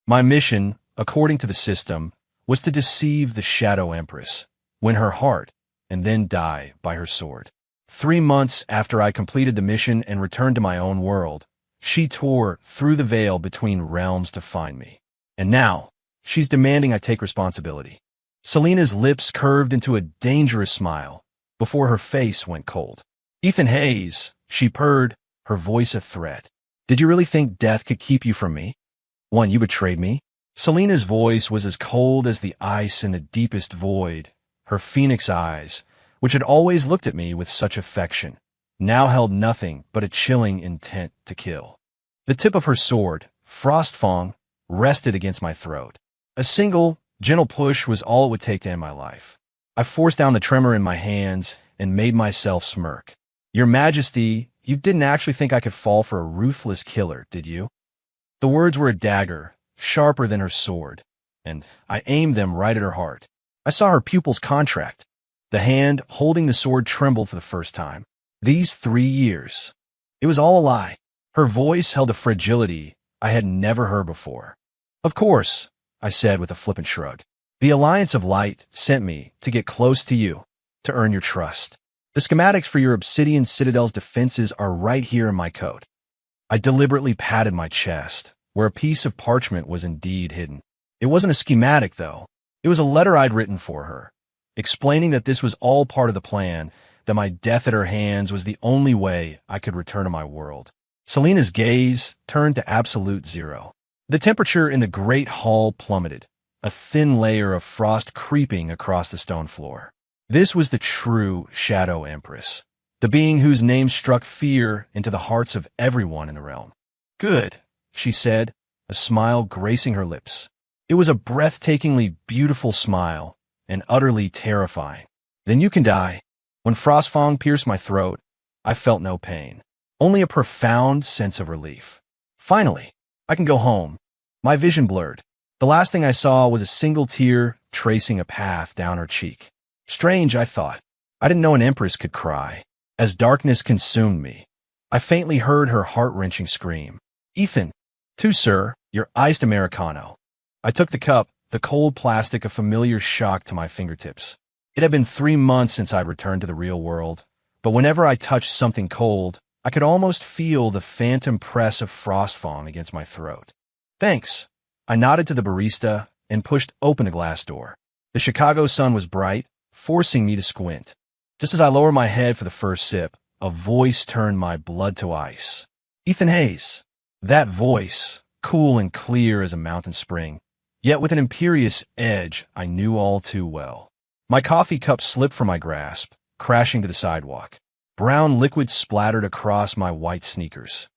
My mission, according to the system, was to deceive the Shadow Empress, win her heart, and then die by her sword. 3 months after I completed the mission and returned to my own world, she tore through the veil between realms to find me. And now, she's demanding I take responsibility. Selena's lips curved into a dangerous smile before her face went cold. Ethan Hayes, she purred, her voice a threat. Did you really think death could keep you from me? One, you betrayed me. Selena's voice was as cold as the ice in the deepest void. Her phoenix eyes, which had always looked at me with such affection, now held nothing but a chilling intent to kill. The tip of her sword, Frostfang, rested against my throat. A single, gentle push was all it would take to end my life. I forced down the tremor in my hands and made myself smirk. Your Majesty, you didn't actually think I could fall for a ruthless killer, did you? The words were a dagger, sharper than her sword, and I aimed them right at her heart. I saw her pupils contract. The hand holding the sword trembled for the first time. These 3 years. It was all a lie. Her voice held a fragility I had never heard before. Of course, I said with a flippant shrug. The Alliance of Light sent me to get close to you, to earn your trust. The schematics for your Obsidian Citadel's defenses are right here in my coat. I deliberately patted my chest, where a piece of parchment was indeed hidden. It wasn't a schematic, though. It was a letter I'd written for her, explaining that this was all part of the plan, that my death at her hands was the only way I could return to my world. Selena's gaze turned to absolute zero. The temperature in the great hall plummeted, a thin layer of frost creeping across the stone floor. This was the true Shadow Empress, the being whose name struck fear into the hearts of everyone in the realm. Good, she said, a smile gracing her lips. It was a breathtakingly beautiful smile, and utterly terrifying. Then you can die. When Frostfang pierced my throat, I felt no pain, only a profound sense of relief. Finally, I can go home. My vision blurred. The last thing I saw was a single tear tracing a path down her cheek. Strange, I thought. I didn't know an empress could cry. As darkness consumed me, I faintly heard her heart-wrenching scream. Ethan, too, sir, your iced Americano. I took the cup, the cold plastic a familiar shock to my fingertips. It had been 3 months since I'd returned to the real world, but whenever I touched something cold, I could almost feel the phantom press of Frostfang against my throat. Thanks. I nodded to the barista and pushed open the glass door. The Chicago sun was bright, forcing me to squint. Just as I lowered my head for the first sip, a voice turned my blood to ice. Ethan Hayes. That voice, cool and clear as a mountain spring, yet with an imperious edge I knew all too well. My coffee cup slipped from my grasp, crashing to the sidewalk. Brown liquid splattered across my white sneakers.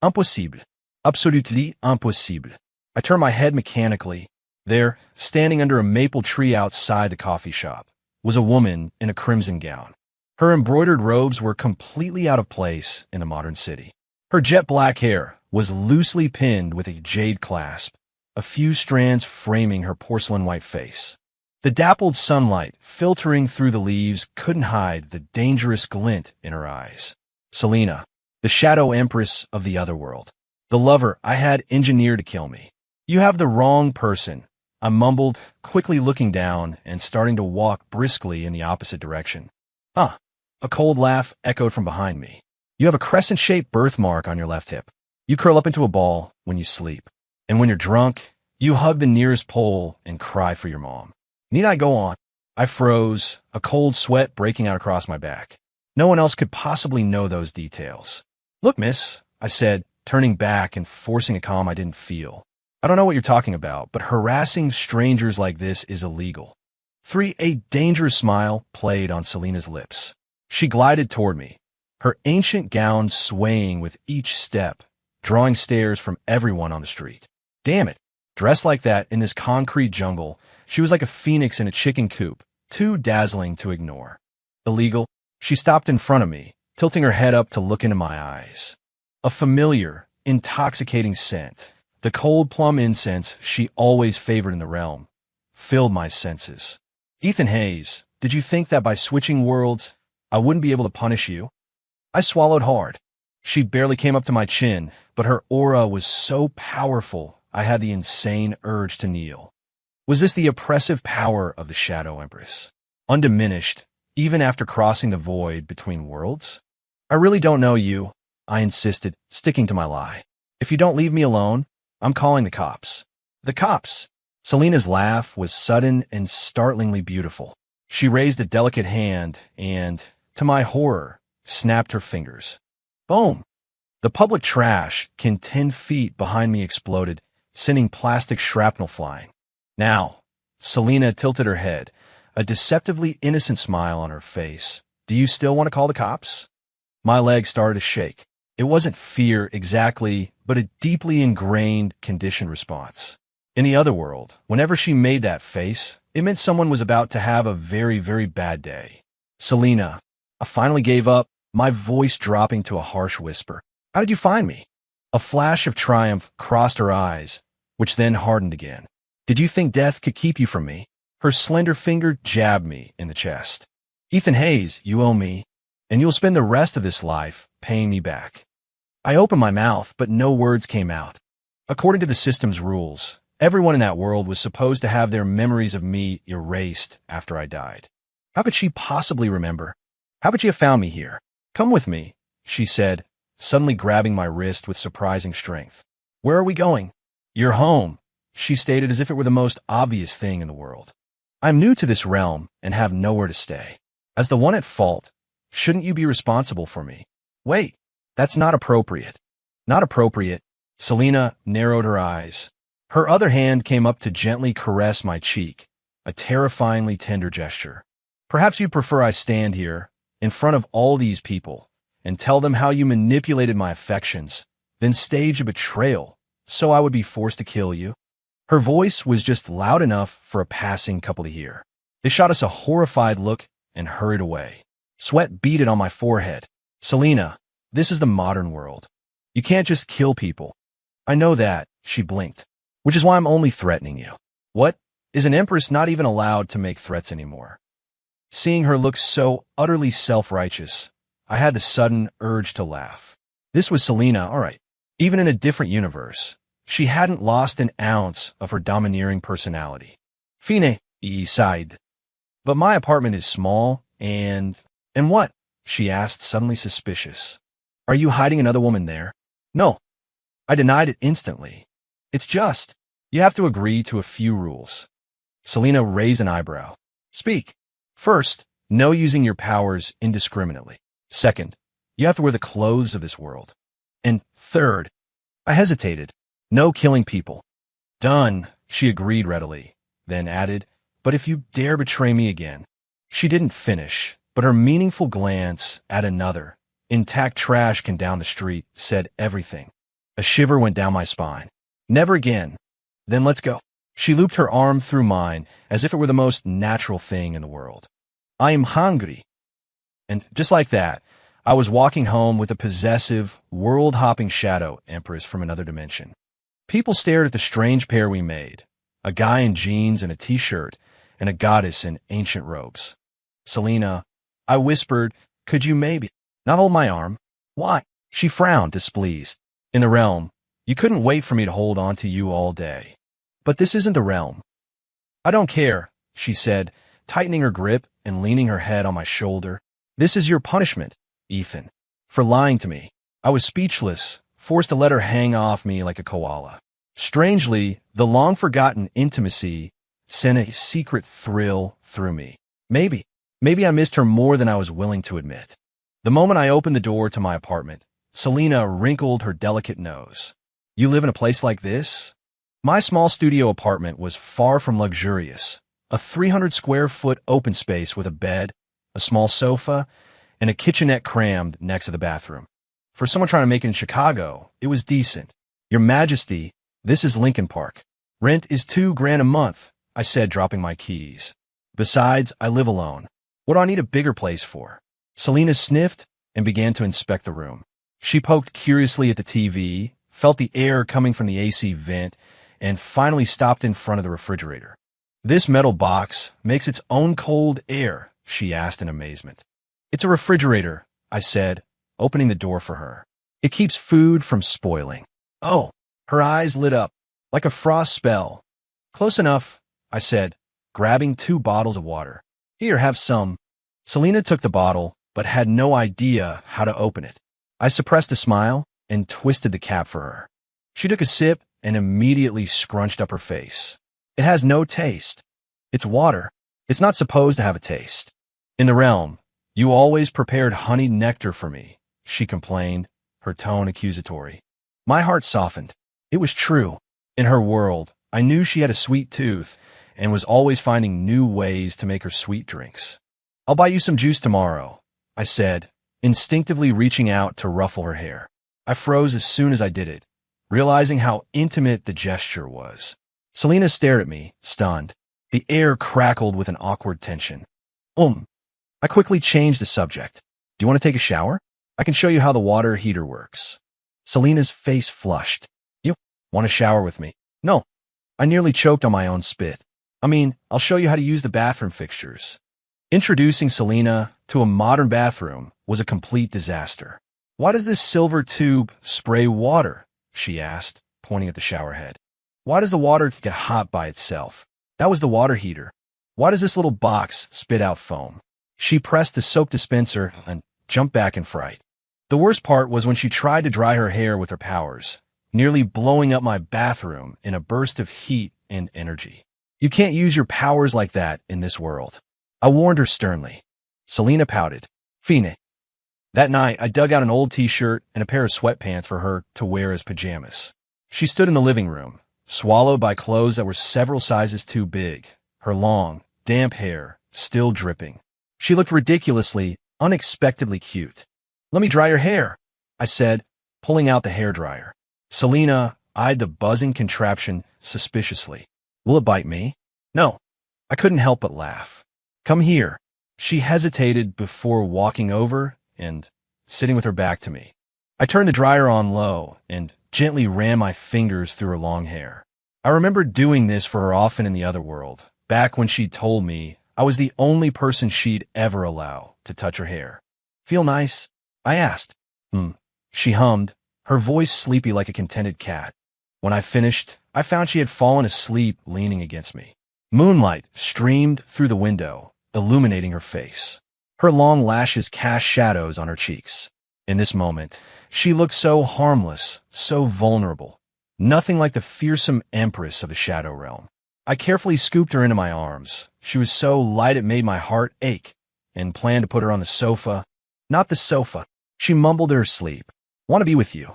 Impossible. Absolutely impossible. I turned my head mechanically. There, standing under a maple tree outside the coffee shop, was a woman in a crimson gown. Her embroidered robes were completely out of place in a modern city. Her jet black hair was loosely pinned with a jade clasp, a few strands framing her porcelain white face. The dappled sunlight filtering through the leaves couldn't hide the dangerous glint in her eyes. Selena, the Shadow Empress of the Otherworld, the lover I had engineered to kill me. You have the wrong person, I mumbled, quickly looking down and starting to walk briskly in the opposite direction. Ah, a cold laugh echoed from behind me. You have a crescent-shaped birthmark on your left hip. You curl up into a ball when you sleep. And when you're drunk, you hug the nearest pole and cry for your mom. Need I go on? I froze, a cold sweat breaking out across my back. No one else could possibly know those details. Look, miss, I said, turning back and forcing a calm I didn't feel. I don't know what you're talking about, but harassing strangers like this is illegal. A dangerous smile played on Selena's lips. She glided toward me, her ancient gown swaying with each step, drawing stares from everyone on the street. Damn it, dressed like that in this concrete jungle, she was like a phoenix in a chicken coop, too dazzling to ignore. Illegal? She stopped in front of me, tilting her head up to look into my eyes. A familiar, intoxicating scent, the cold plum incense she always favored in the realm, filled my senses. Ethan Hayes, did you think that by switching worlds, I wouldn't be able to punish you? I swallowed hard. She barely came up to my chin, but her aura was so powerful, I had the insane urge to kneel. Was this the oppressive power of the Shadow Empress? Undiminished, even after crossing the void between worlds? I really don't know you, I insisted, sticking to my lie. If you don't leave me alone, I'm calling the cops. The cops? Selena's laugh was sudden and startlingly beautiful. She raised a delicate hand and, to my horror, snapped her fingers. Boom! The public trash can 10 feet behind me exploded, sending plastic shrapnel flying. Now, Selena tilted her head, a deceptively innocent smile on her face. Do you still want to call the cops? My legs started to shake. It wasn't fear exactly, but a deeply ingrained conditioned response. In the other world, whenever she made that face, it meant someone was about to have a very, very bad day. Selena, I finally gave up, my voice dropping to a harsh whisper. How did you find me? A flash of triumph crossed her eyes, which then hardened again. Did you think death could keep you from me? Her slender finger jabbed me in the chest. Ethan Hayes, you owe me, and you'll spend the rest of this life paying me back. I opened my mouth, but no words came out. According to the system's rules, everyone in that world was supposed to have their memories of me erased after I died. How could she possibly remember? How could she have found me here? Come with me, she said, suddenly grabbing my wrist with surprising strength. Where are we going? You're home, she stated as if it were the most obvious thing in the world. I'm new to this realm and have nowhere to stay. As the one at fault, shouldn't you be responsible for me? Wait, that's not appropriate. Not appropriate. Selena narrowed her eyes. Her other hand came up to gently caress my cheek, a terrifyingly tender gesture. Perhaps you'd prefer I stand here, in front of all these people, and tell them how you manipulated my affections, then stage a betrayal, so I would be forced to kill you. Her voice was just loud enough for a passing couple to hear. They shot us a horrified look and hurried away. Sweat beaded on my forehead. Selena, this is the modern world. You can't just kill people. I know that, she blinked, which is why I'm only threatening you. What? Is an empress not even allowed to make threats anymore? Seeing her look so utterly self-righteous, I had the sudden urge to laugh. This was Selena, all right. Even in a different universe, she hadn't lost an ounce of her domineering personality. Fine, he sighed. But my apartment is small and what? She asked, suddenly suspicious. Are you hiding another woman there? No. I denied it instantly. It's just, you have to agree to a few rules. Selena raised an eyebrow. Speak. First, no using your powers indiscriminately. Second, you have to wear the clothes of this world. And third, I hesitated. No killing people. Done, she agreed readily, then added, but if you dare betray me again. She didn't finish, but her meaningful glance at another, intact trash can down the street, said everything. A shiver went down my spine. Never again. Then let's go. She looped her arm through mine as if it were the most natural thing in the world. I am hungry. And just like that, I was walking home with a possessive, world-hopping shadow empress from another dimension. People stared at the strange pair we made, a guy in jeans and a t-shirt, and a goddess in ancient robes. Selena, I whispered, could you maybe not hold my arm? Why? She frowned, displeased. In the realm, you couldn't wait for me to hold on to you all day. But this isn't the realm. I don't care, she said, tightening her grip and leaning her head on my shoulder. This is your punishment, Ethan, for lying to me. I was speechless, forced to let her hang off me like a koala. Strangely, the long-forgotten intimacy sent a secret thrill through me. Maybe I missed her more than I was willing to admit. The moment I opened the door to my apartment, Selena wrinkled her delicate nose. You live in a place like this? My small studio apartment was far from luxurious. A 300-square-foot open space with a bed, a small sofa, and a kitchenette crammed next to the bathroom. For someone trying to make it in Chicago, it was decent. Your Majesty, this is Lincoln Park. Rent is $2,000 a month, I said, dropping my keys. Besides, I live alone. What do I need a bigger place for? Selena sniffed and began to inspect the room. She poked curiously at the TV, felt the air coming from the AC vent, and finally stopped in front of the refrigerator. This metal box makes its own cold air, she asked in amazement. It's a refrigerator, I said, opening the door for her. It keeps food from spoiling. Oh, her eyes lit up. Like a frost spell. Close enough, I said, grabbing 2 bottles of water. Here, have some. Selena took the bottle, but had no idea how to open it. I suppressed a smile and twisted the cap for her. She took a sip and immediately scrunched up her face. It has no taste. It's water. It's not supposed to have a taste. In the realm, you always prepared honeyed nectar for me, she complained, her tone accusatory. My heart softened. It was true. In her world, I knew she had a sweet tooth and was always finding new ways to make her sweet drinks. I'll buy you some juice tomorrow, I said, instinctively reaching out to ruffle her hair. I froze as soon as I did it, realizing how intimate the gesture was. Selena stared at me, stunned. The air crackled with an awkward tension. I quickly changed the subject. Do you want to take a shower? I can show you how the water heater works. Selena's face flushed. You want to shower with me? No. I nearly choked on my own spit. I'll show you how to use the bathroom fixtures. Introducing Selena to a modern bathroom was a complete disaster. Why does this silver tube spray water? She asked, pointing at the shower head. Why does the water get hot by itself? That was the water heater. Why does this little box spit out foam? She pressed the soap dispenser and jumped back in fright. The worst part was when she tried to dry her hair with her powers, nearly blowing up my bathroom in a burst of heat and energy. You can't use your powers like that in this world. I warned her sternly. Selena pouted. Fine. That night, I dug out an old t-shirt and a pair of sweatpants for her to wear as pajamas. She stood in the living room, swallowed by clothes that were several sizes too big, her long, damp hair still dripping. She looked ridiculously, unexpectedly cute. Let me dry your hair, I said, pulling out the hairdryer. Selena eyed the buzzing contraption suspiciously. Will it bite me? No. I couldn't help but laugh. Come here. She hesitated before walking over and sitting with her back to me. I turned the dryer on low and gently ran my fingers through her long hair. I remember doing this for her often in the other world, back when she told me I was the only person she'd ever allow to touch her hair. Feel nice? I asked. She hummed, her voice sleepy like a contented cat. When I finished, I found she had fallen asleep leaning against me. Moonlight streamed through the window, illuminating her face. Her long lashes cast shadows on her cheeks. In this moment, she looked so harmless, so vulnerable. Nothing like the fearsome Empress of the Shadow Realm. I carefully scooped her into my arms. She was so light it made my heart ache, and planned to put her on the sofa. Not the sofa. She mumbled in her sleep. Want to be with you.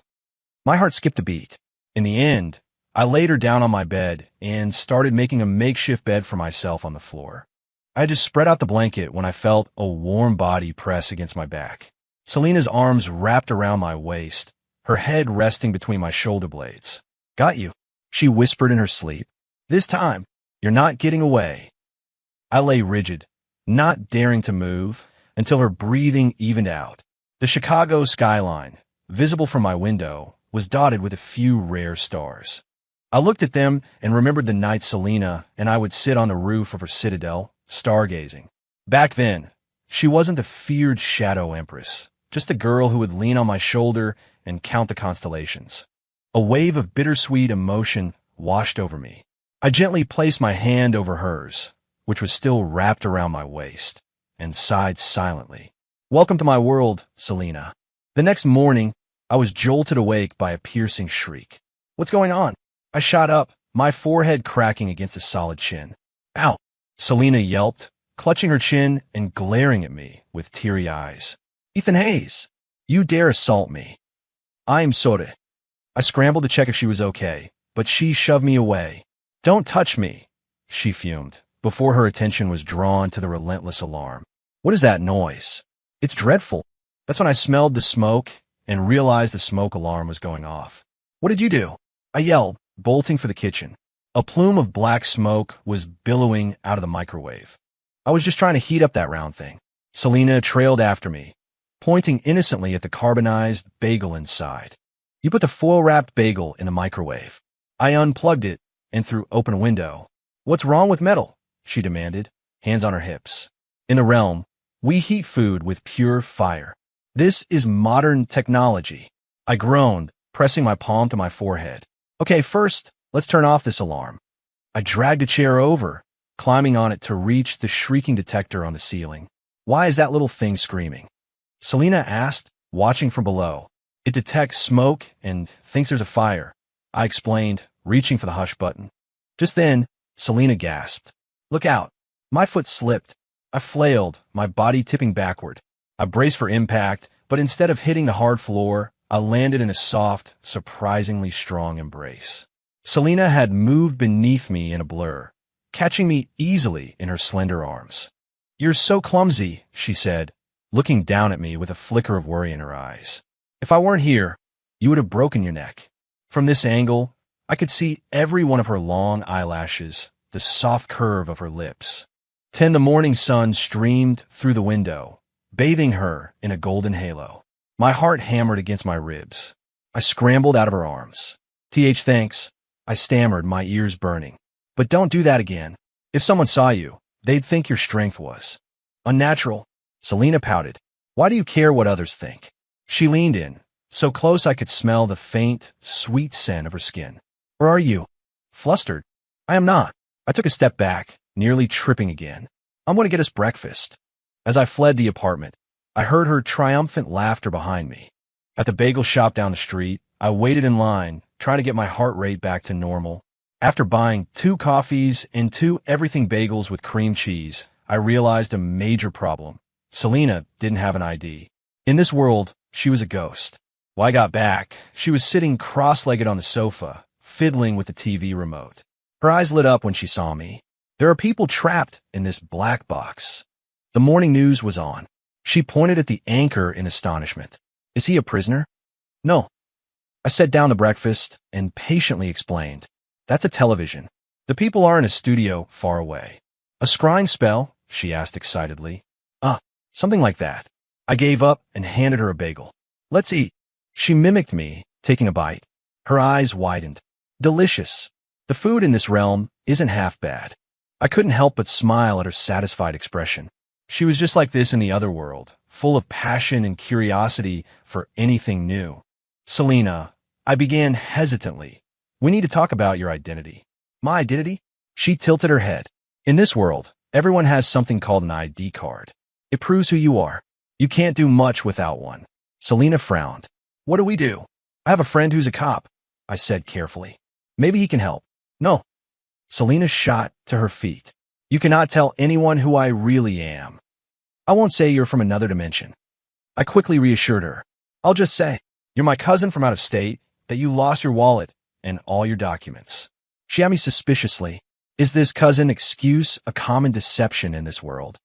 My heart skipped a beat. In the end, I laid her down on my bed and started making a makeshift bed for myself on the floor. I had just spread out the blanket when I felt a warm body press against my back. Selena's arms wrapped around my waist, her head resting between my shoulder blades. Got you, she whispered in her sleep. This time, you're not getting away. I lay rigid, not daring to move, until her breathing evened out. The Chicago skyline, visible from my window, was dotted with a few rare stars. I looked at them and remembered the night Selena and I would sit on the roof of her citadel, stargazing. Back then, she wasn't the feared Shadow Empress, just a girl who would lean on my shoulder and count the constellations. A wave of bittersweet emotion washed over me. I gently placed my hand over hers, which was still wrapped around my waist, and sighed silently. Welcome to my world, Selena. The next morning, I was jolted awake by a piercing shriek. What's going on? I shot up, my forehead cracking against a solid chin. Ow! Selena yelped, clutching her chin and glaring at me with teary eyes. Ethan Hayes, you dare assault me. I'm sorry. I scrambled to check if she was okay, but she shoved me away. Don't touch me, she fumed, before her attention was drawn to the relentless alarm. What is that noise? It's dreadful. That's when I smelled the smoke and realized the smoke alarm was going off. What did you do? I yelled, bolting for the kitchen. A plume of black smoke was billowing out of the microwave. I was just trying to heat up that round thing. Selena trailed after me, pointing innocently at the carbonized bagel inside. You put the foil-wrapped bagel in the microwave. I unplugged it and threw open a window. What's wrong with metal? She demanded, hands on her hips. In the realm, we heat food with pure fire. This is modern technology. I groaned, pressing my palm to my forehead. Okay, first, Let's turn off this alarm. I dragged a chair over, climbing on it to reach the shrieking detector on the ceiling. Why is that little thing screaming? Selena asked, watching from below. It detects smoke and thinks there's a fire, I explained, reaching for the hush button. Just then, Selena gasped. Look out. My foot slipped. I flailed, my body tipping backward. I braced for impact, but instead of hitting the hard floor, I landed in a soft, surprisingly strong embrace. Selena had moved beneath me in a blur, catching me easily in her slender arms. You're so clumsy, she said, looking down at me with a flicker of worry in her eyes. If I weren't here, you would have broken your neck. From this angle, I could see every one of her long eyelashes, the soft curve of her lips. The morning sun streamed through the window, bathing her in a golden halo. My heart hammered against my ribs. I scrambled out of her arms. Thanks, I stammered, my ears burning. But don't do that again. If someone saw you, they'd think your strength was unnatural. Selena pouted. Why do you care what others think? She leaned in, so close I could smell the faint, sweet scent of her skin. Or are you? Flustered. I am not. I took a step back, nearly tripping again. I'm going to get us breakfast. As I fled the apartment, I heard her triumphant laughter behind me. At the bagel shop down the street, I waited in line, trying to get my heart rate back to normal. After buying 2 coffees and 2 everything bagels with cream cheese, I realized a major problem. Selena didn't have an ID. In this world, she was a ghost. When I got back, she was sitting cross-legged on the sofa, fiddling with the TV remote. Her eyes lit up when she saw me. There are people trapped in this black box. The morning news was on. She pointed at the anchor in astonishment. Is he a prisoner? No. I set down the breakfast and patiently explained. That's a television. The people are in a studio far away. A scrying spell? She asked excitedly. Something like that. I gave up and handed her a bagel. Let's eat. She mimicked me, taking a bite. Her eyes widened. Delicious. The food in this realm isn't half bad. I couldn't help but smile at her satisfied expression. She was just like this in the other world, full of passion and curiosity for anything new. Selena, I began hesitantly. We need to talk about your identity. My identity? She tilted her head. In this world, everyone has something called an ID card. It proves who you are. You can't do much without one. Selena frowned. What do we do? I have a friend who's a cop, I said carefully. Maybe he can help. No. Selena shot to her feet. You cannot tell anyone who I really am. I won't say you're from another dimension. I quickly reassured her. I'll just say, you're my cousin from out of state, that you lost your wallet and all your documents. She eyed me suspiciously. Is this cousin excuse a common deception in this world?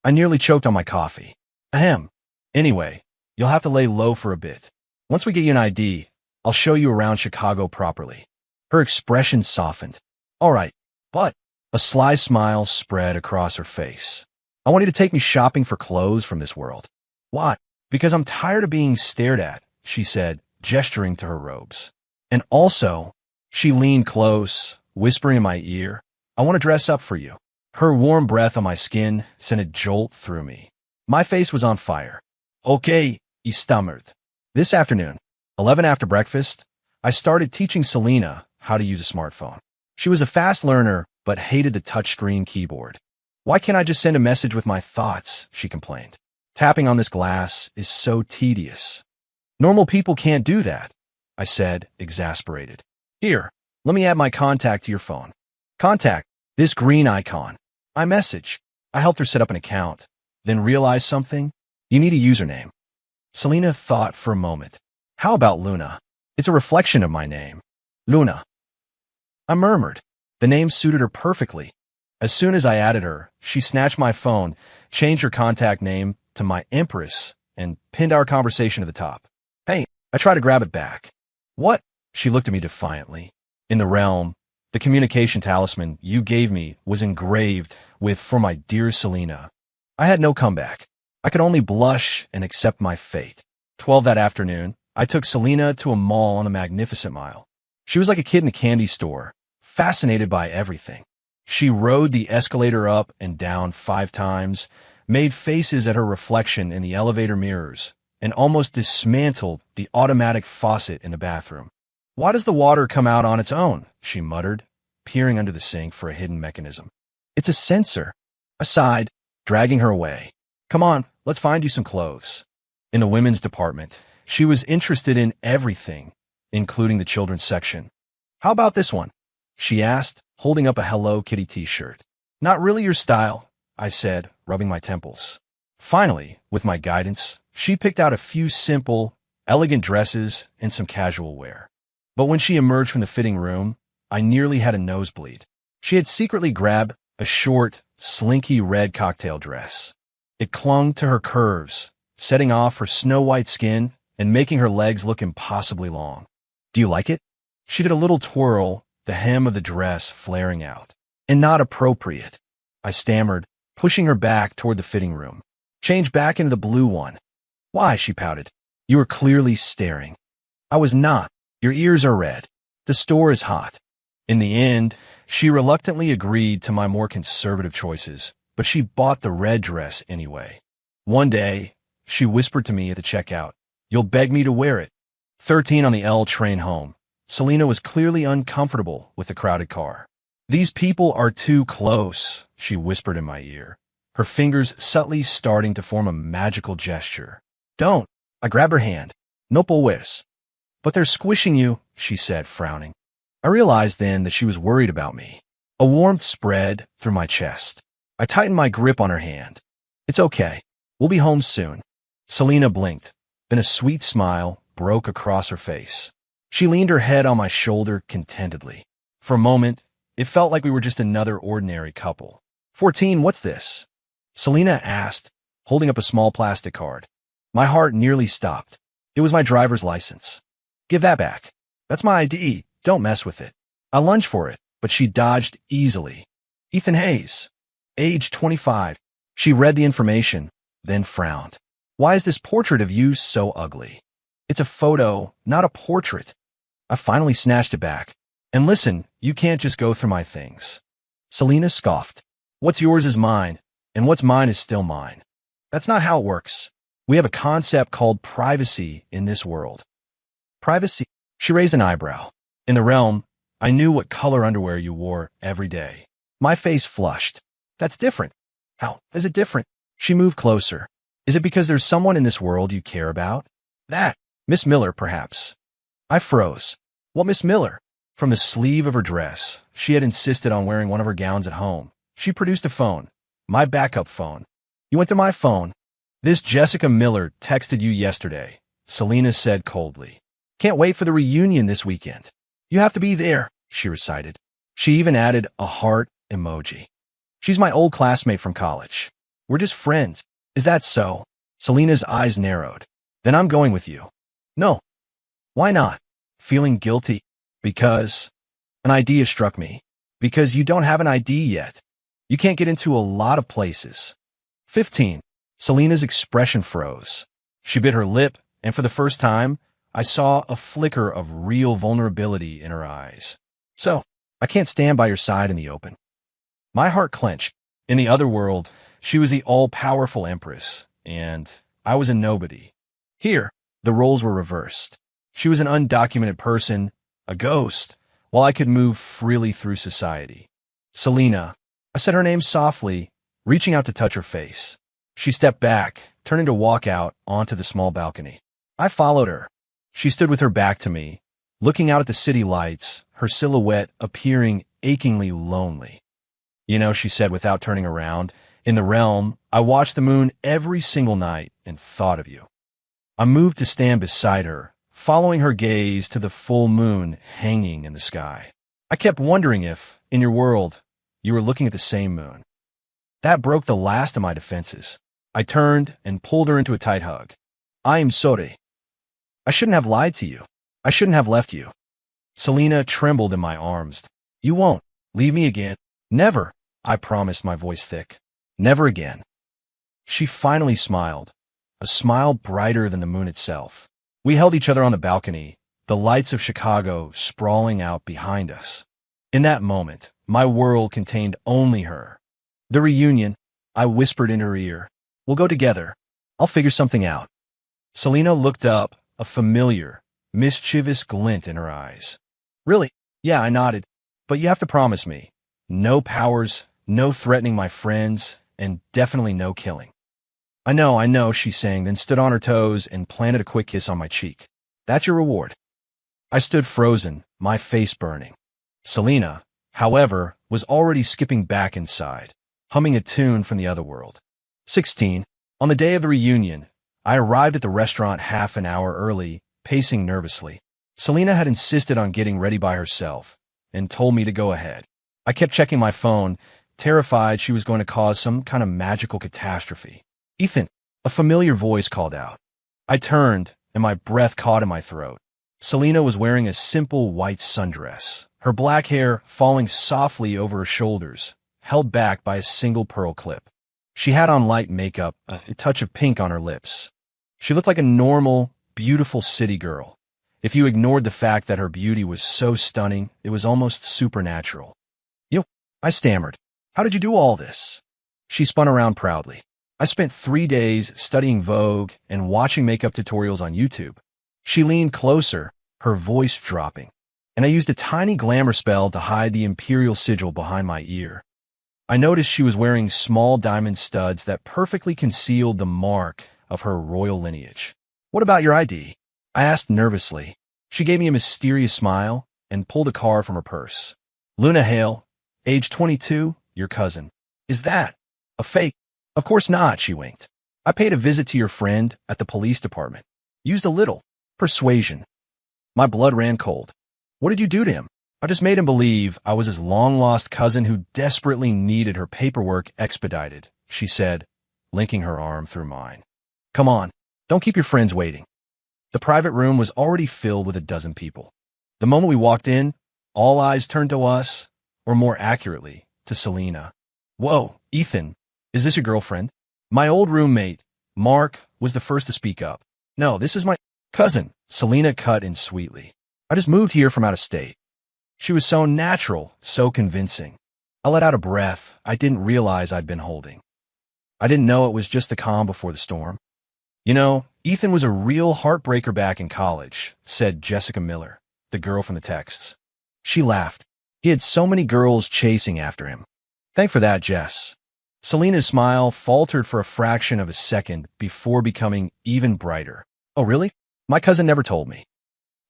I nearly choked on my coffee. Ahem. Anyway, you'll have to lay low for a bit. Once we get you an ID, I'll show you around Chicago properly. Her expression softened. All right, but a sly smile spread across her face. I want you to take me shopping for clothes from this world. Why? Because I'm tired of being stared at, she said, gesturing to her robes. And also, she leaned close, whispering in my ear, I want to dress up for you. Her warm breath on my skin sent a jolt through me. My face was on fire. Okay, he stammered. This afternoon, 11 after breakfast, I started teaching Selena how to use a smartphone. She was a fast learner, but hated the touchscreen keyboard. Why can't I just send a message with my thoughts, she complained. Tapping on this glass is so tedious. Normal people can't do that, I said, exasperated. Here, let me add my contact to your phone. Contact, this green icon. iMessage. I helped her set up an account, then realized something. You need a username. Selena thought for a moment. How about Luna? It's a reflection of my name. Luna. I murmured. The name suited her perfectly. As soon as I added her, she snatched my phone, changed her contact name to my Empress, and pinned our conversation to the top. Hey, I tried to grab it back. What? She looked at me defiantly. In the realm, the communication talisman you gave me was engraved with "For my dear Selena." I had no comeback. I could only blush and accept my fate. 12 that afternoon, I took Selena to a mall on the Magnificent Mile. She was like a kid in a candy store, fascinated by everything. She rode the escalator up and down 5 times, made faces at her reflection in the elevator mirrors, and almost dismantled the automatic faucet in the bathroom. Why does the water come out on its own? She muttered, peering under the sink for a hidden mechanism. It's a sensor. I sighed, dragging her away. Come on, let's find you some clothes. In the women's department, she was interested in everything, including the children's section. How about this one? She asked, holding up a Hello Kitty t-shirt. Not really your style, I said, rubbing my temples. Finally, with my guidance, she picked out a few simple, elegant dresses and some casual wear. But when she emerged from the fitting room, I nearly had a nosebleed. She had secretly grabbed a short, slinky red cocktail dress. It clung to her curves, setting off her snow-white skin and making her legs look impossibly long. Do you like it? She did a little twirl, the hem of the dress flaring out. And not appropriate, I stammered, pushing her back toward the fitting room. Change back into the blue one. Why? She pouted. You were clearly staring. I was not. Your ears are red. The store is hot. In the end, she reluctantly agreed to my more conservative choices, but she bought the red dress anyway. One day, she whispered to me at the checkout, "You'll beg me to wear it." 13 on the L train home. Selena was clearly uncomfortable with the crowded car. These people are too close, she whispered in my ear, her fingers subtly starting to form a magical gesture. Don't. I grabbed her hand. No puedes. But they're squishing you, she said, frowning. I realized then that she was worried about me. A warmth spread through my chest. I tightened my grip on her hand. It's okay. We'll be home soon. Selena blinked. Then a sweet smile broke across her face. She leaned her head on my shoulder contentedly. For a moment, it felt like we were just another ordinary couple. 14, what's this? Selena asked, holding up a small plastic card. My heart nearly stopped. It was my driver's license. Give that back. That's my ID. Don't mess with it. I lunged for it, but she dodged easily. Ethan Hayes, age 25. She read the information, then frowned. Why is this portrait of you so ugly? It's a photo, not a portrait. I finally snatched it back. And listen, you can't just go through my things. Selena scoffed. What's yours is mine, and what's mine is still mine. That's not how it works. We have a concept called privacy in this world. Privacy? She raised an eyebrow. In the realm, I knew what color underwear you wore every day. My face flushed. That's different. How is it different? She moved closer. Is it because there's someone in this world you care about? That. Miss Miller, perhaps. I froze. What Miss Miller? From the sleeve of her dress, she had insisted on wearing one of her gowns at home. She produced a phone. My backup phone. You went to my phone. This Jessica Miller texted you yesterday, Selena said coldly. Can't wait for the reunion this weekend. You have to be there, she recited. She even added a heart emoji. She's my old classmate from college. We're just friends. Is that so? Selena's eyes narrowed. Then I'm going with you. No. Why not? Feeling guilty? Because an idea struck me. Because you don't have an ID yet. You can't get into a lot of places. 15. Selena's expression froze. She bit her lip, and for the first time, I saw a flicker of real vulnerability in her eyes. So, I can't stand by your side in the open. My heart clenched. In the other world, she was the all-powerful Empress, and I was a nobody. Here, the roles were reversed. She was an undocumented person, a ghost, while I could move freely through society. Selena. I said her name softly, reaching out to touch her face. She stepped back, turning to walk out onto the small balcony. I followed her. She stood with her back to me, looking out at the city lights, her silhouette appearing achingly lonely. You know, she said without turning around, in the realm, I watched the moon every single night and thought of you. I moved to stand beside her, following her gaze to the full moon hanging in the sky. I kept wondering if, in your world, you were looking at the same moon. That broke the last of my defenses. I turned and pulled her into a tight hug. I am sorry. I shouldn't have lied to you. I shouldn't have left you. Selena trembled in my arms. You won't leave me again. Never, I promised, my voice thick. Never again. She finally smiled, a smile brighter than the moon itself. We held each other on the balcony, the lights of Chicago sprawling out behind us. In that moment, my world contained only her. The reunion, I whispered in her ear. We'll go together. I'll figure something out. Selena looked up, a familiar, mischievous glint in her eyes. Really? Yeah, I nodded. But you have to promise me. No powers, no threatening my friends, and definitely no killing. I know, she sang, then stood on her toes and planted a quick kiss on my cheek. That's your reward. I stood frozen, my face burning. Selena, however, was already skipping back inside, humming a tune from the other world. 16. On the day of the reunion, I arrived at the restaurant half an hour early, pacing nervously. Selena had insisted on getting ready by herself and told me to go ahead. I kept checking my phone, terrified she was going to cause some kind of magical catastrophe. Ethan, a familiar voice called out. I turned, and my breath caught in my throat. Selena was wearing a simple white sundress, her black hair falling softly over her shoulders, held back by a single pearl clip. She had on light makeup, a touch of pink on her lips. She looked like a normal, beautiful city girl. If you ignored the fact that her beauty was so stunning, it was almost supernatural. "You," I stammered. "How did you do all this?" She spun around proudly. "I spent 3 days studying Vogue and watching makeup tutorials on YouTube." She leaned closer, her voice dropping, and I used a tiny glamour spell to hide the imperial sigil behind my ear. I noticed she was wearing small diamond studs that perfectly concealed the mark of her royal lineage. "What about your ID?" I asked nervously. She gave me a mysterious smile and pulled a card from her purse. "Luna Hale, age 22, your cousin." "Is that a fake?" "Of course not," she winked. "I paid a visit to your friend at the police department. Used a little persuasion." My blood ran cold. "What did you do to him?" "I just made him believe I was his long-lost cousin who desperately needed her paperwork expedited," she said, linking her arm through mine. "Come on, don't keep your friends waiting." The private room was already filled with a dozen people. The moment we walked in, all eyes turned to us, or more accurately, to Selena. "Whoa, Ethan, is this your girlfriend?" My old roommate, Mark, was the first to speak up. "No, this is my cousin," Selena cut in sweetly. "I just moved here from out of state." She was so natural, so convincing. I let out a breath I didn't realize I'd been holding. I didn't know it was just the calm before the storm. "You know, Ethan was a real heartbreaker back in college," said Jessica Miller, the girl from the texts. She laughed. "He had so many girls chasing after him." "Thank for that, Jess." Selena's smile faltered for a fraction of a second before becoming even brighter. "Oh, really? My cousin never told me."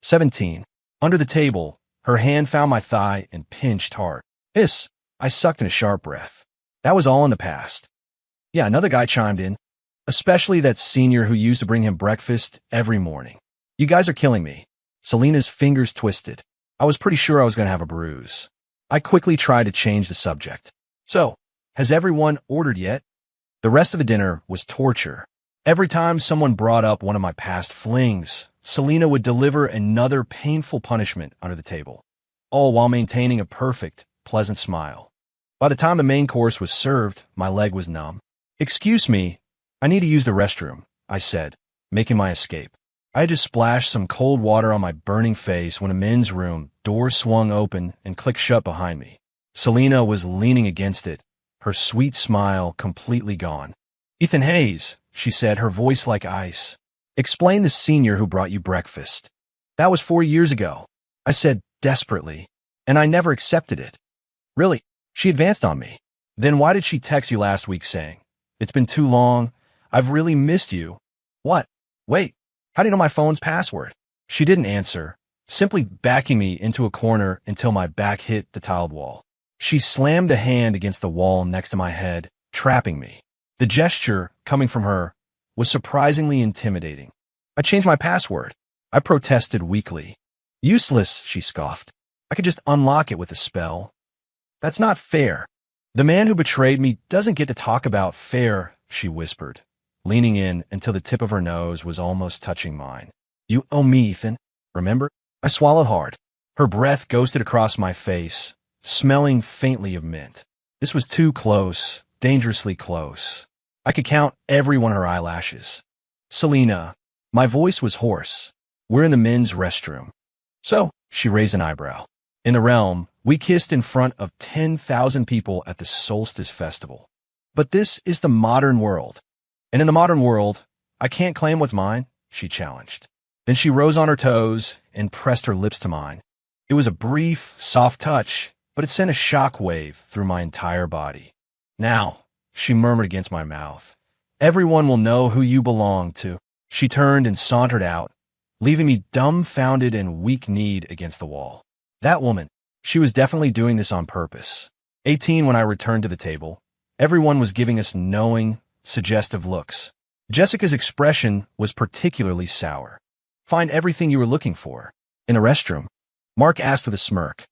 17. Under the table, her hand found my thigh and pinched hard. "Hiss." I sucked in a sharp breath. That was all in the past. Yeah, another guy chimed in. "Especially that senior who used to bring him breakfast every morning. You guys are killing me." Selena's fingers twisted. I was pretty sure I was going to have a bruise. I quickly tried to change the subject. "So, has everyone ordered yet?" The rest of the dinner was torture. Every time someone brought up one of my past flings, Selena would deliver another painful punishment under the table, all while maintaining a perfect, pleasant smile. By the time the main course was served, my leg was numb. "Excuse me, I need to use the restroom," I said, making my escape. I had just splashed some cold water on my burning face when a men's room door swung open and clicked shut behind me. Selena was leaning against it, her sweet smile completely gone. "Ethan Hayes," she said, her voice like ice. "Explain the senior who brought you breakfast." "That was 4 years ago," I said desperately, "and I never accepted it." "Really?" She advanced on me. "Then why did she text you last week saying, 'It's been too long, I've really missed you'?" "What? Wait, how do you know my phone's password?" She didn't answer, simply backing me into a corner until my back hit the tiled wall. She slammed a hand against the wall next to my head, trapping me. The gesture, coming from her, was surprisingly intimidating. "I changed my password," I protested weakly. "Useless," she scoffed. "I could just unlock it with a spell." "That's not fair. The man who betrayed me doesn't get to talk about fair," she whispered, leaning in until the tip of her nose was almost touching mine. "You owe me, Ethan. Remember?" I swallowed hard. Her breath ghosted across my face, smelling faintly of mint. This was too close, dangerously close. I could count every one of her eyelashes. "Selena." My voice was hoarse. "We're in the men's restroom." "So?" She raised an eyebrow. "In the realm, we kissed in front of 10,000 people at the Solstice Festival. But this is the modern world. And in the modern world, I can't claim what's mine," she challenged. Then she rose on her toes and pressed her lips to mine. It was a brief, soft touch, but it sent a shock wave through my entire body. Now, she murmured against my mouth, everyone will know who you belong to. She turned and sauntered out, leaving me dumbfounded and weak-kneed against the wall. That woman, she was definitely doing this on purpose. 18 when I returned to the table, everyone was giving us knowing, suggestive looks. Jessica's expression was particularly sour. Find everything you were looking for. In a restroom? Mark asked with a smirk.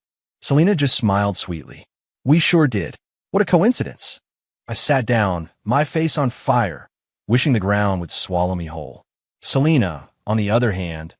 Selena just smiled sweetly. We sure did. What a coincidence. I sat down, my face on fire, wishing the ground would swallow me whole. Selena, on the other hand,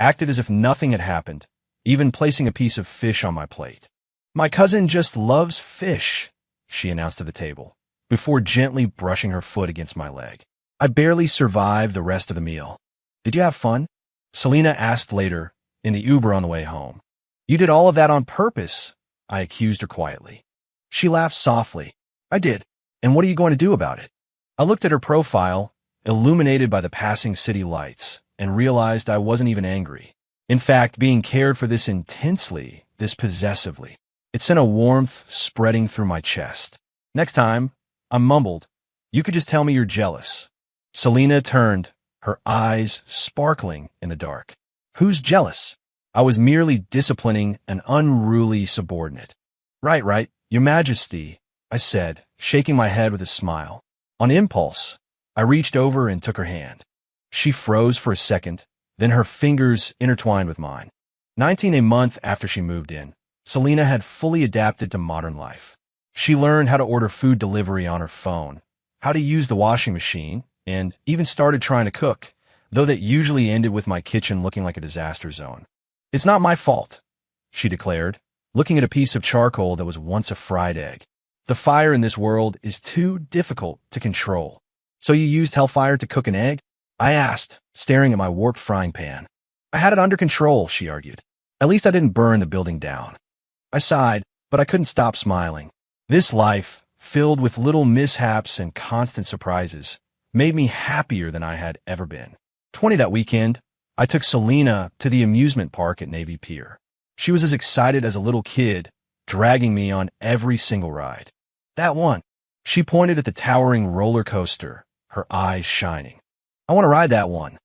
acted as if nothing had happened, even placing a piece of fish on my plate. My cousin just loves fish, she announced to the table, before gently brushing her foot against my leg. I barely survived the rest of the meal. Did you have fun? Selena asked later, in the Uber on the way home. You did all of that on purpose, I accused her quietly. She laughed softly. I did. And what are you going to do about it? I looked at her profile, illuminated by the passing city lights, and realized I wasn't even angry. In fact, being cared for this intensely, this possessively, it sent a warmth spreading through my chest. Next time, I mumbled, you could just tell me you're jealous. Selena turned, her eyes sparkling in the dark. Who's jealous? I was merely disciplining an unruly subordinate. Right, Your Majesty, I said, shaking my head with a smile. On impulse, I reached over and took her hand. She froze for a second, then her fingers intertwined with mine. 19 a month after she moved in, Selena had fully adapted to modern life. She learned how to order food delivery on her phone, how to use the washing machine, and even started trying to cook, though that usually ended with my kitchen looking like a disaster zone. It's not my fault, she declared, looking at a piece of charcoal that was once a fried egg. The fire in this world is too difficult to control. So you used hellfire to cook an egg? I asked, staring at my warped frying pan. I had it under control, she argued. At least I didn't burn the building down. I sighed, but I couldn't stop smiling. This life, filled with little mishaps and constant surprises, made me happier than I had ever been. 20 that weekend, I took Selena to the amusement park at Navy Pier. She was as excited as a little kid, dragging me on every single ride. That one. She pointed at the towering roller coaster, her eyes shining. I want to ride that one.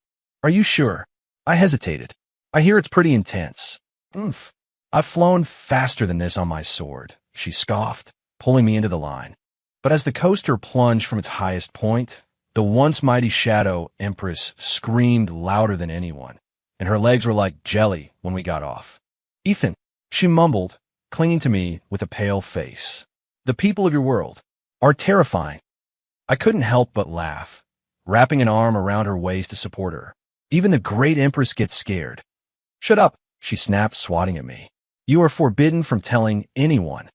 Are you sure? I hesitated. I hear it's pretty intense. Oomph. I've flown faster than this on my sword, she scoffed, pulling me into the line. But as the coaster plunged from its highest point, the once mighty shadow Empress screamed louder than anyone, and her legs were like jelly when we got off. Ethan, she mumbled, clinging to me with a pale face. The people of your world are terrifying. I couldn't help but laugh, wrapping an arm around her waist to support her. Even the great Empress gets scared. Shut up, she snapped, swatting at me. You are forbidden from telling anyone.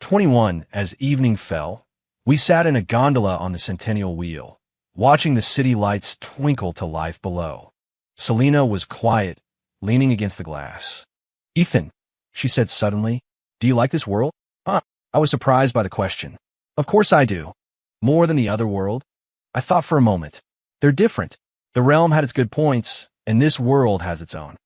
21, as evening fell, we sat in a gondola on the Centennial Wheel, watching the city lights twinkle to life below. Selena was quiet, leaning against the glass. Ethan, she said suddenly, do you like this world? Huh? I was surprised by the question. Of course I do. More than the other world? I thought for a moment. They're different. The realm had its good points, and this world has its own.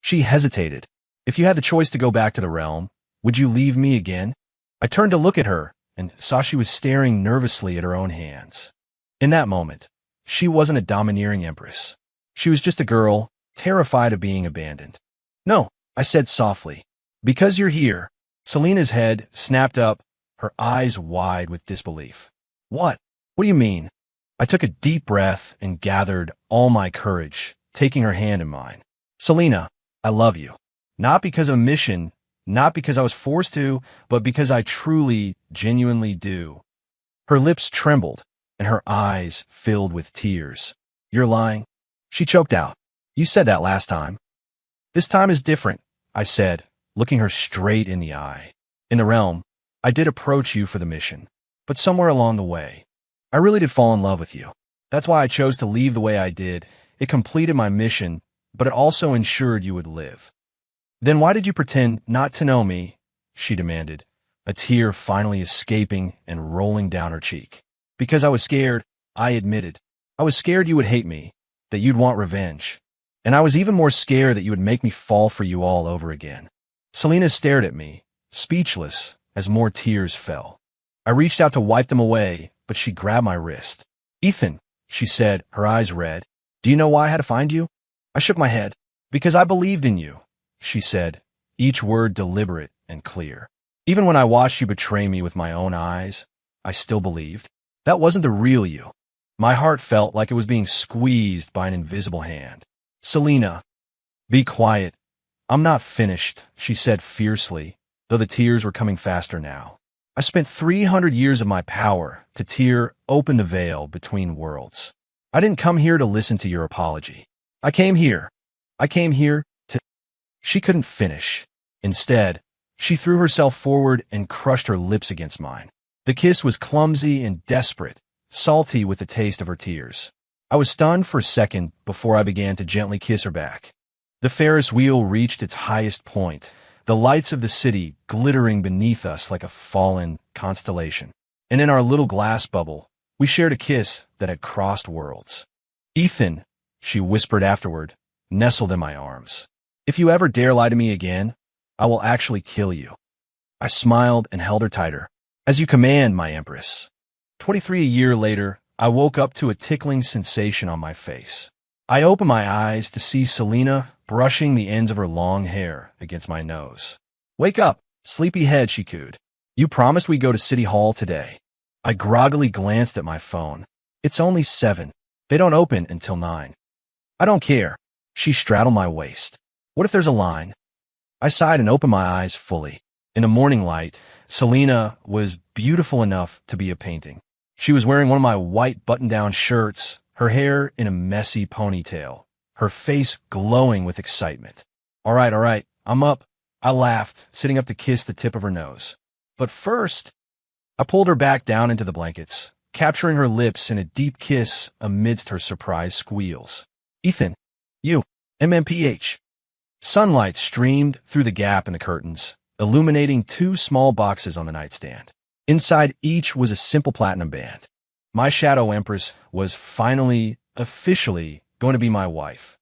She hesitated. If you had the choice to go back to the realm, would you leave me again? I turned to look at her and saw she was staring nervously at her own hands. In that moment, she wasn't a domineering empress. She was just a girl, terrified of being abandoned. No, I said softly. Because you're here. Selena's head snapped up, her eyes wide with disbelief. What? What do you mean? I took a deep breath and gathered all my courage, taking her hand in mine. Selena, I love you. Not because of a mission, not because I was forced to, but because I truly, genuinely do. Her lips trembled, and her eyes filled with tears. You're lying? She choked out. You said that last time. This time is different, I said, looking her straight in the eye. In the realm, I did approach you for the mission, but somewhere along the way, I really did fall in love with you. That's why I chose to leave the way I did. It completed my mission, but it also ensured you would live. Then why did you pretend not to know me? She demanded, a tear finally escaping and rolling down her cheek. Because I was scared, I admitted. I was scared you would hate me, that you'd want revenge. And I was even more scared that you would make me fall for you all over again. Selena stared at me, speechless, as more tears fell. I reached out to wipe them away, but she grabbed my wrist. Ethan, she said, her eyes red. Do you know why I had to find you? I shook my head. Because I believed in you, she said, each word deliberate and clear. Even when I watched you betray me with my own eyes, I still believed. That wasn't the real you. My heart felt like it was being squeezed by an invisible hand. Selena, be quiet. I'm not finished, she said fiercely, though the tears were coming faster now. I spent 300 years of my power to tear open the veil between worlds. I didn't come here to listen to your apology. I came here to... She couldn't finish. Instead, she threw herself forward and crushed her lips against mine. The kiss was clumsy and desperate, salty with the taste of her tears. I was stunned for a second before I began to gently kiss her back. The Ferris wheel reached its highest point, the lights of the city glittering beneath us like a fallen constellation. And in our little glass bubble, we shared a kiss that had crossed worlds. Ethan, she whispered afterward, nestled in my arms. If you ever dare lie to me again, I will actually kill you. I smiled and held her tighter. As you command, my Empress. 23 a year later, I woke up to a tickling sensation on my face. I opened my eyes to see Selena brushing the ends of her long hair against my nose. Wake up, sleepyhead, she cooed. You promised we'd go to City Hall today. I groggily glanced at my phone. It's only 7. They don't open until 9. I don't care. She straddled my waist. What if there's a line? I sighed and opened my eyes fully. In the morning light, Selena was beautiful enough to be a painting. She was wearing one of my white button-down shirts, her hair in a messy ponytail, her face glowing with excitement. All right, I'm up. I laughed, sitting up to kiss the tip of her nose. But first, I pulled her back down into the blankets, capturing her lips in a deep kiss amidst her surprised squeals. Ethan, you, MMPH. Sunlight streamed through the gap in the curtains, illuminating 2 small boxes on the nightstand. Inside each was a simple platinum band. My shadow Empress was finally, officially, going to be my wife.